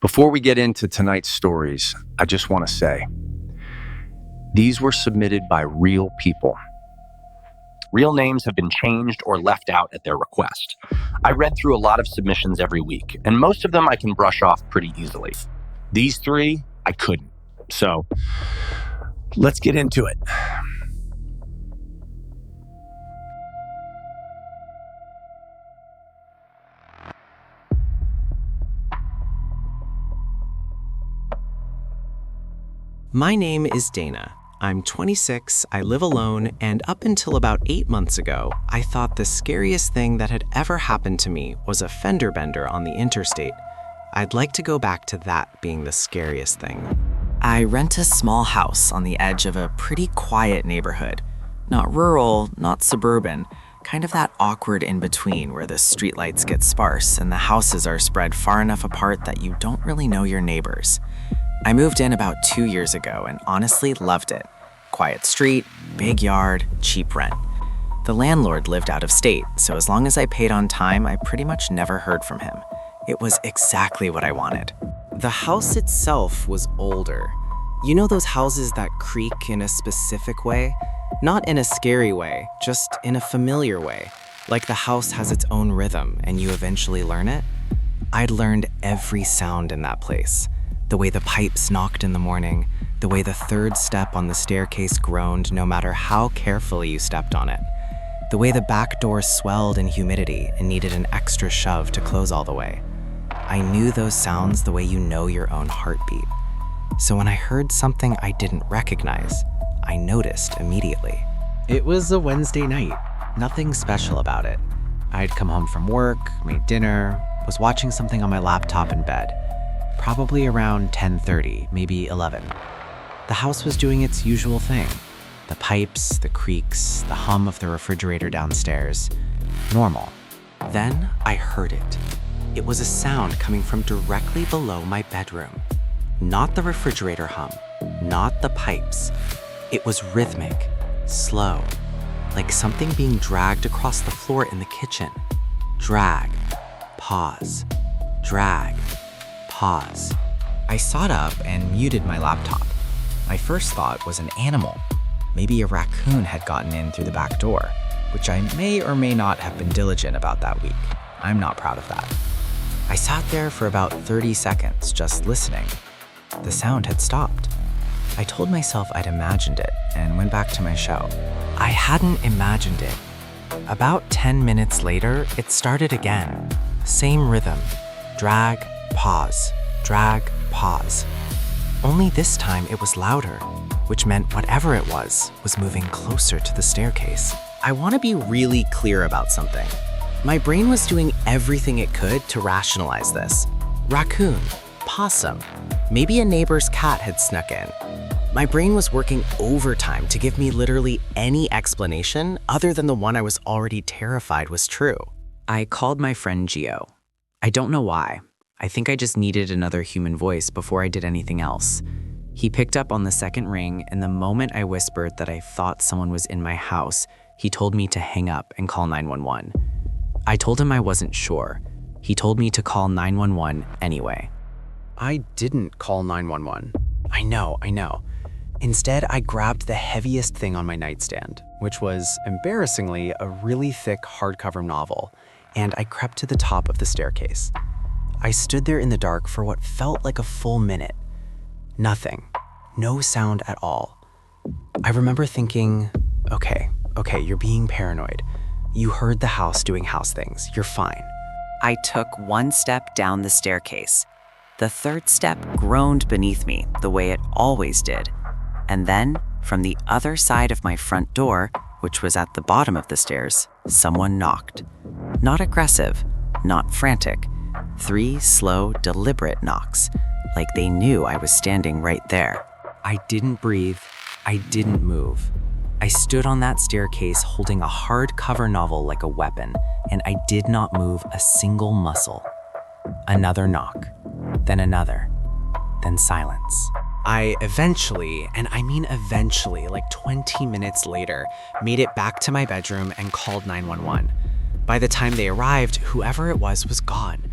Before we get into tonight's stories, I just want to say these were submitted by real people. Real names have been changed or left out at their request. I read through a lot of submissions every week, and most of them I can brush off pretty easily. These three, I couldn't. So, let's get into it. My name is Dana. I'm 26, I live alone, and up until about 8 months ago, I thought the scariest thing that had ever happened to me was a fender bender on the interstate. I'd like to go back to that being the scariest thing. I rent a small house on the edge of a pretty quiet neighborhood. Not rural, not suburban, kind of that awkward in-between where the streetlights get sparse and the houses are spread far enough apart that you don't really know your neighbors. I moved in about 2 years ago and honestly loved it. Quiet street, big yard, cheap rent. The landlord lived out of state, so as long as I paid on time, I pretty much never heard from him. It was exactly what I wanted. The house itself was older. You know those houses that creak in a specific way? Not in a scary way, just in a familiar way. Like the house has its own rhythm and you eventually learn it? I'd learned every sound in that place. The way the pipes knocked in the morning, the way the third step on the staircase groaned no matter how carefully you stepped on it, the way the back door swelled in humidity and needed an extra shove to close all the way. I knew those sounds the way you know your own heartbeat. So when I heard something I didn't recognize, I noticed immediately. It was a Wednesday night, nothing special about it. I'd come home from work, made dinner, was watching something on my laptop in bed. Probably around 10:30, maybe 11. The house was doing its usual thing. The pipes, the creaks, the hum of the refrigerator downstairs. Normal. Then I heard it. It was a sound coming from directly below my bedroom. Not the refrigerator hum, not the pipes. It was rhythmic, slow, like something being dragged across the floor in the kitchen. Drag, pause, drag, pause. I sat up and muted my laptop. My first thought was an animal. Maybe a raccoon had gotten in through the back door, which I may or may not have been diligent about that week. I'm not proud of that. I sat there for about 30 seconds, just listening. The sound had stopped. I told myself I'd imagined it and went back to my show. I hadn't imagined it. About 10 minutes later, it started again. Same rhythm. Drag, pause, drag, pause. Only this time it was louder, which meant whatever it was moving closer to the staircase. I want to be really clear about something. My brain was doing everything it could to rationalize this. Raccoon, possum, maybe a neighbor's cat had snuck in. My brain was working overtime to give me literally any explanation other than the one I was already terrified was true. I called my friend Gio. I don't know why. I think I just needed another human voice before I did anything else. He picked up on the second ring, and the moment I whispered that I thought someone was in my house, he told me to hang up and call 911. I told him I wasn't sure. He told me to call 911 anyway. I didn't call 911. I know. Instead, I grabbed the heaviest thing on my nightstand, which was, embarrassingly, a really thick hardcover novel, and I crept to the top of the staircase. I stood there in the dark for what felt like a full minute. Nothing. No sound at all. I remember thinking, okay, you're being paranoid. You heard the house doing house things. You're fine. I took one step down the staircase. The third step groaned beneath me the way it always did. And then, from the other side of my front door, which was at the bottom of the stairs, someone knocked. Not aggressive, not frantic. 3 slow, deliberate knocks, like they knew I was standing right there. I didn't breathe. I didn't move. I stood on that staircase holding a hardcover novel like a weapon, and I did not move a single muscle. Another knock, then another, then silence. I eventually, and I mean eventually, like 20 minutes later, made it back to my bedroom and called 911. By the time they arrived, whoever it was gone.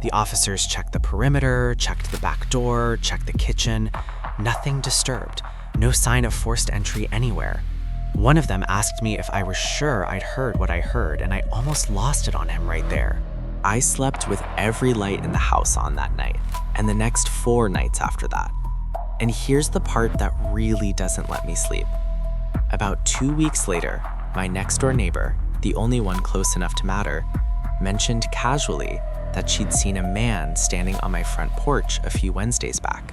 The officers checked the perimeter, checked the back door, checked the kitchen. Nothing disturbed. No sign of forced entry anywhere. One of them asked me if I was sure I'd heard what I heard, and I almost lost it on him right there. I slept with every light in the house on that night, and the next 4 nights after that. And here's the part that really doesn't let me sleep. About 2 weeks later, my next-door neighbor, the only one close enough to matter, mentioned casually that she'd seen a man standing on my front porch a few Wednesdays back.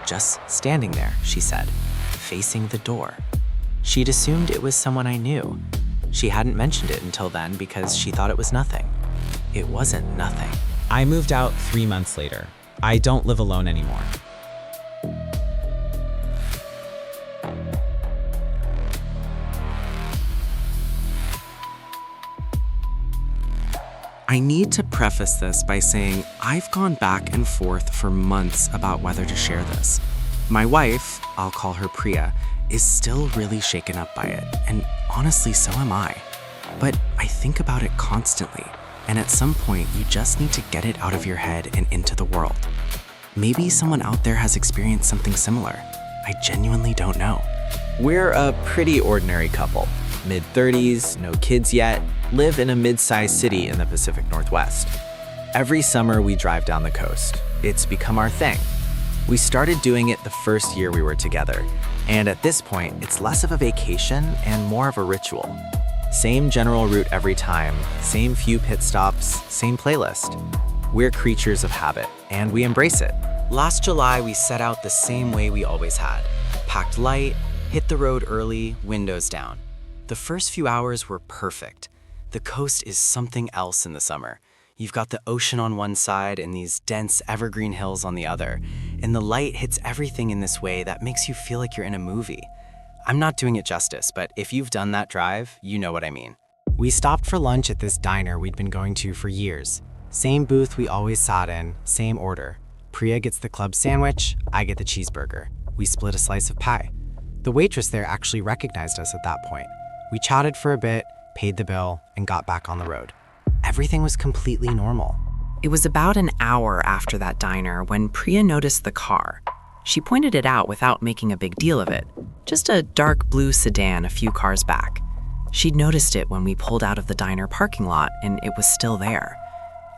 Just standing there, she said, facing the door. She'd assumed it was someone I knew. She hadn't mentioned it until then because she thought it was nothing. It wasn't nothing. I moved out 3 months later. I don't live alone anymore. I need to preface this by saying I've gone back and forth for months about whether to share this. My wife, I'll call her Priya, is still really shaken up by it, and honestly, so am I. But I think about it constantly, and at some point, you just need to get it out of your head and into the world. Maybe someone out there has experienced something similar. I genuinely don't know. We're a pretty ordinary couple. Mid-30s, no kids yet, live in a mid-sized city in the Pacific Northwest. Every summer we drive down the coast. It's become our thing. We started doing it the first year we were together, and at this point, it's less of a vacation and more of a ritual. Same general route every time, same few pit stops, same playlist. We're creatures of habit, and we embrace it. Last July, we set out the same way we always had. Packed light, hit the road early, windows down. The first few hours were perfect. The coast is something else in the summer. You've got the ocean on one side and these dense evergreen hills on the other, and the light hits everything in this way that makes you feel like you're in a movie. I'm not doing it justice, but if you've done that drive, you know what I mean. We stopped for lunch at this diner we'd been going to for years. Same booth we always sat in, same order. Priya gets the club sandwich, I get the cheeseburger. We split a slice of pie. The waitress there actually recognized us at that point. We chatted for a bit, paid the bill, and got back on the road. Everything was completely normal. It was about an hour after that diner when Priya noticed the car. She pointed it out without making a big deal of it. Just a dark blue sedan a few cars back. She'd noticed it when we pulled out of the diner parking lot, and it was still there.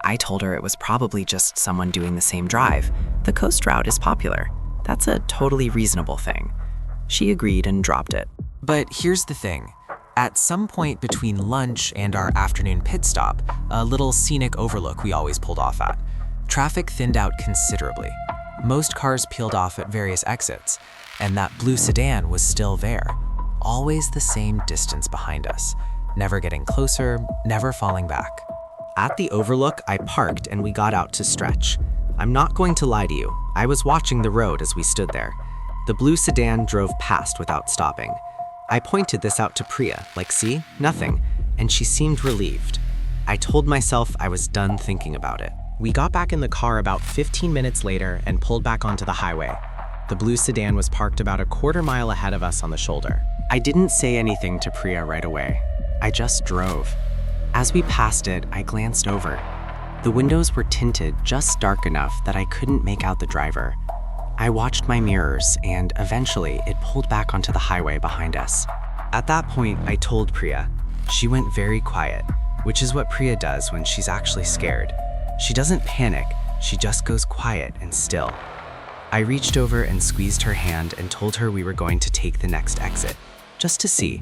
I told her it was probably just someone doing the same drive. The coast route is popular. That's a totally reasonable thing. She agreed and dropped it. But here's the thing. At some point between lunch and our afternoon pit stop, a little scenic overlook we always pulled off at, traffic thinned out considerably. Most cars peeled off at various exits, and that blue sedan was still there, always the same distance behind us, never getting closer, never falling back. At the overlook, I parked and we got out to stretch. I'm not going to lie to you, I was watching the road as we stood there. The blue sedan drove past without stopping. I pointed this out to Priya, like, see, nothing, and she seemed relieved. I told myself I was done thinking about it. We got back in the car about 15 minutes later and pulled back onto the highway. The blue sedan was parked about a quarter mile ahead of us on the shoulder. I didn't say anything to Priya right away. I just drove. As we passed it, I glanced over. The windows were tinted just dark enough that I couldn't make out the driver. I watched my mirrors, and eventually it pulled back onto the highway behind us. At that point, I told Priya. She went very quiet, which is what Priya does when she's actually scared. She doesn't panic, she just goes quiet and still. I reached over and squeezed her hand and told her we were going to take the next exit, just to see.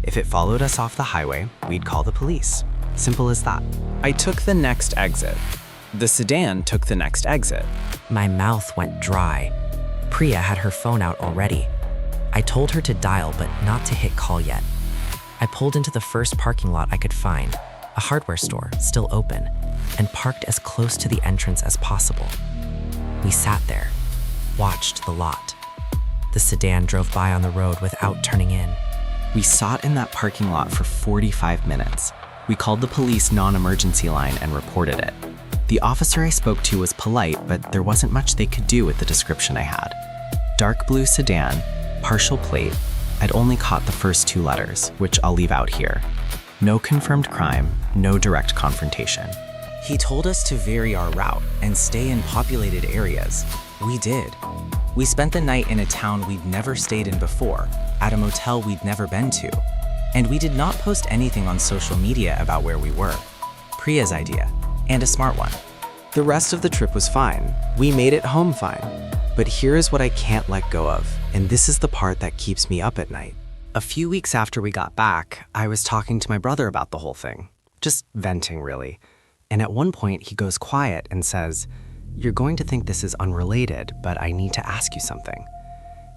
If it followed us off the highway, we'd call the police. Simple as that. I took the next exit. The sedan took the next exit. My mouth went dry. Priya had her phone out already. I told her to dial but not to hit call yet. I pulled into the first parking lot I could find, a hardware store still open, and parked as close to the entrance as possible. We sat there, watched the lot. The sedan drove by on the road without turning in. We sat in that parking lot for 45 minutes. We called the police non-emergency line and reported it. The officer I spoke to was polite, but there wasn't much they could do with the description I had. Dark blue sedan, partial plate. I'd only caught the first 2 letters, which I'll leave out here. No confirmed crime, no direct confrontation. He told us to vary our route and stay in populated areas. We did. We spent the night in a town we'd never stayed in before, at a motel we'd never been to, and we did not post anything on social media about where we were. Priya's idea, and a smart one. The rest of the trip was fine. We made it home fine. But here is what I can't let go of, and this is the part that keeps me up at night. A few weeks after we got back, I was talking to my brother about the whole thing. Just venting, really. And at one point, he goes quiet and says, "You're going to think this is unrelated, but I need to ask you something."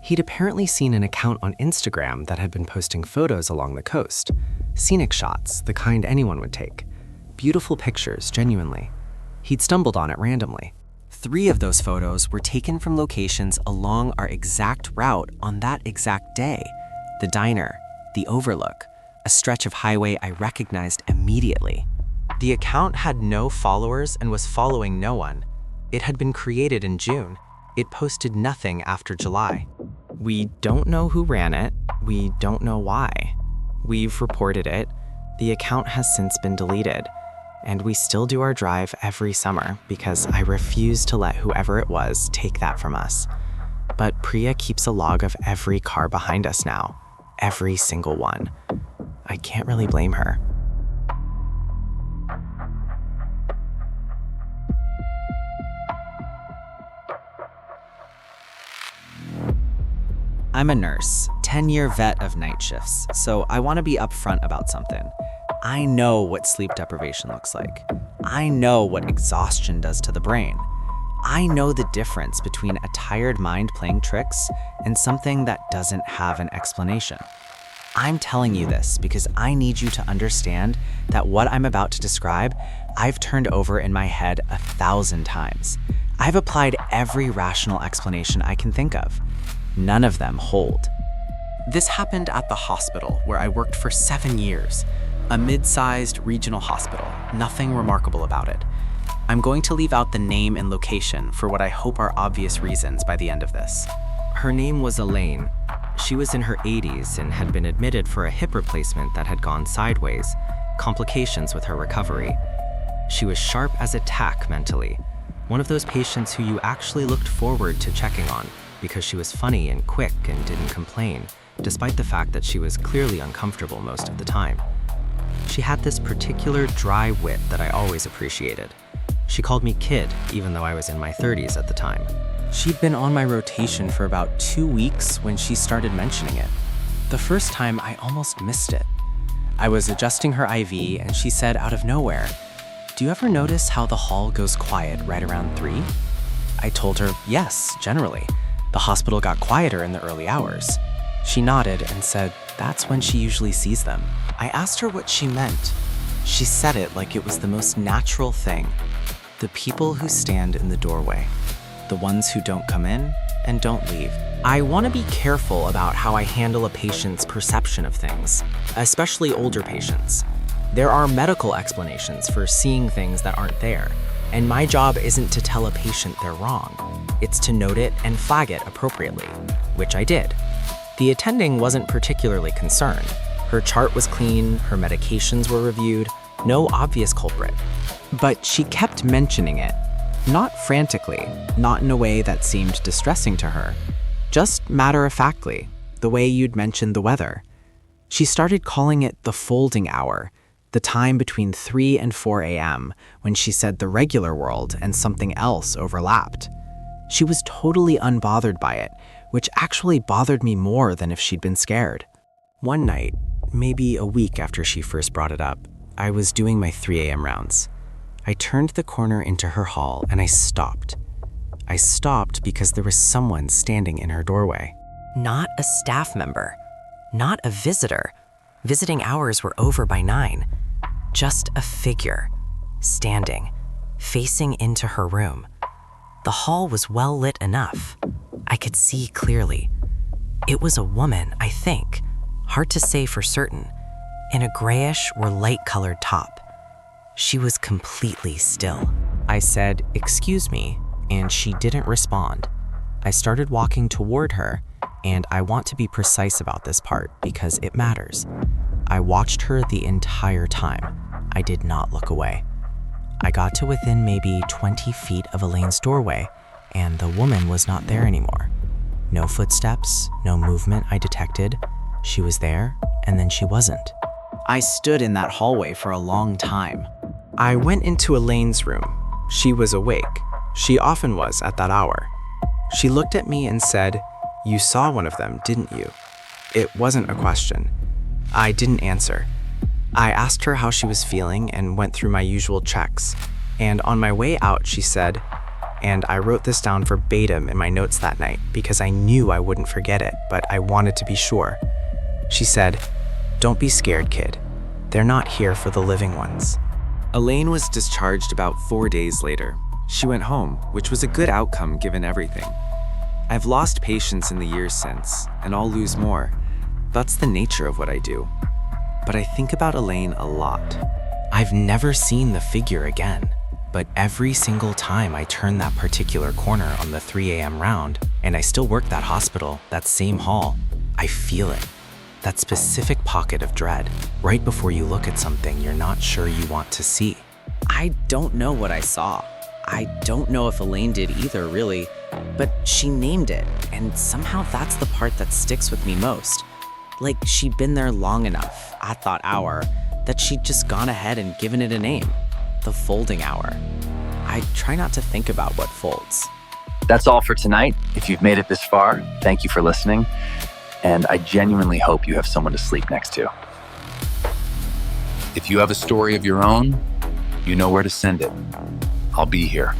He'd apparently seen an account on Instagram that had been posting photos along the coast. Scenic shots, the kind anyone would take. Beautiful pictures, genuinely. He'd stumbled on it randomly. 3 of those photos were taken from locations along our exact route on that exact day. The diner, the overlook, a stretch of highway I recognized immediately. The account had no followers and was following no one. It had been created in June. It posted nothing after July. We don't know who ran it. We don't know why. We've reported it. The account has since been deleted. And we still do our drive every summer because I refuse to let whoever it was take that from us. But Priya keeps a log of every car behind us now. Every single one. I can't really blame her. I'm a nurse, 10-year vet of night shifts, so I want to be upfront about something. I know what sleep deprivation looks like. I know what exhaustion does to the brain. I know the difference between a tired mind playing tricks and something that doesn't have an explanation. I'm telling you this because I need you to understand that what I'm about to describe, I've turned over in my head 1,000 times. I've applied every rational explanation I can think of. None of them hold. This happened at the hospital where I worked for 7 years. A mid-sized regional hospital, nothing remarkable about it. I'm going to leave out the name and location for what I hope are obvious reasons by the end of this. Her name was Elaine. She was in her 80s and had been admitted for a hip replacement that had gone sideways, complications with her recovery. She was sharp as a tack mentally, one of those patients who you actually looked forward to checking on because she was funny and quick and didn't complain, despite the fact that she was clearly uncomfortable most of the time. She had this particular dry wit that I always appreciated. She called me kid, even though I was in my 30s at the time. She'd been on my rotation for about 2 weeks when she started mentioning it. The first time, I almost missed it. I was adjusting her IV and she said out of nowhere, "Do you ever notice how the hall goes quiet right around 3?" I told her, yes, generally. The hospital got quieter in the early hours. She nodded and said that's when she usually sees them. I asked her what she meant. She said it like it was the most natural thing. The people who stand in the doorway. The ones who don't come in and don't leave. I want to be careful about how I handle a patient's perception of things, especially older patients. There are medical explanations for seeing things that aren't there, and my job isn't to tell a patient they're wrong. It's to note it and flag it appropriately, which I did. The attending wasn't particularly concerned. Her chart was clean, her medications were reviewed, no obvious culprit. But she kept mentioning it. Not frantically, not in a way that seemed distressing to her, just matter-of-factly, the way you'd mentioned the weather. She started calling it the folding hour, the time between 3 and 4 a.m. when she said the regular world and something else overlapped. She was totally unbothered by it, which actually bothered me more than if she'd been scared. One night, maybe a week after she first brought it up, I was doing my 3 a.m. rounds. I turned the corner into her hall and I stopped. I stopped because there was someone standing in her doorway. Not a staff member, not a visitor. Visiting hours were over by 9. Just a figure, standing, facing into her room. The hall was well lit enough. I could see clearly. It was a woman, I think, hard to say for certain, in a grayish or light-colored top. She was completely still. I said, "Excuse me," and she didn't respond. I started walking toward her, and I want to be precise about this part because it matters. I watched her the entire time. I did not look away. I got to within maybe 20 feet of Elaine's doorway, and the woman was not there anymore. No footsteps, no movement I detected. She was there, and then she wasn't. I stood in that hallway for a long time. I went into Elaine's room. She was awake. She often was at that hour. She looked at me and said, "You saw one of them, didn't you?" It wasn't a question. I didn't answer. I asked her how she was feeling and went through my usual checks. And on my way out, she said, and I wrote this down verbatim in my notes that night because I knew I wouldn't forget it, but I wanted to be sure. She said, "Don't be scared, kid. They're not here for the living ones." Elaine was discharged about 4 days later. She went home, which was a good outcome given everything. I've lost patience in the years since, and I'll lose more. That's the nature of what I do. But I think about Elaine a lot. I've never seen the figure again, but every single time I turn that particular corner on the 3 a.m. round, and I still work that hospital, that same hall, I feel it. That specific pocket of dread, right before you look at something you're not sure you want to see. I don't know what I saw. I don't know if Elaine did either, really, but she named it, and somehow that's the part that sticks with me most. Like she'd been there long enough, at that hour, that she'd just gone ahead and given it a name, the folding hour. I try not to think about what folds. That's all for tonight. If you've made it this far, thank you for listening. And I genuinely hope you have someone to sleep next to. If you have a story of your own, you know where to send it. I'll be here.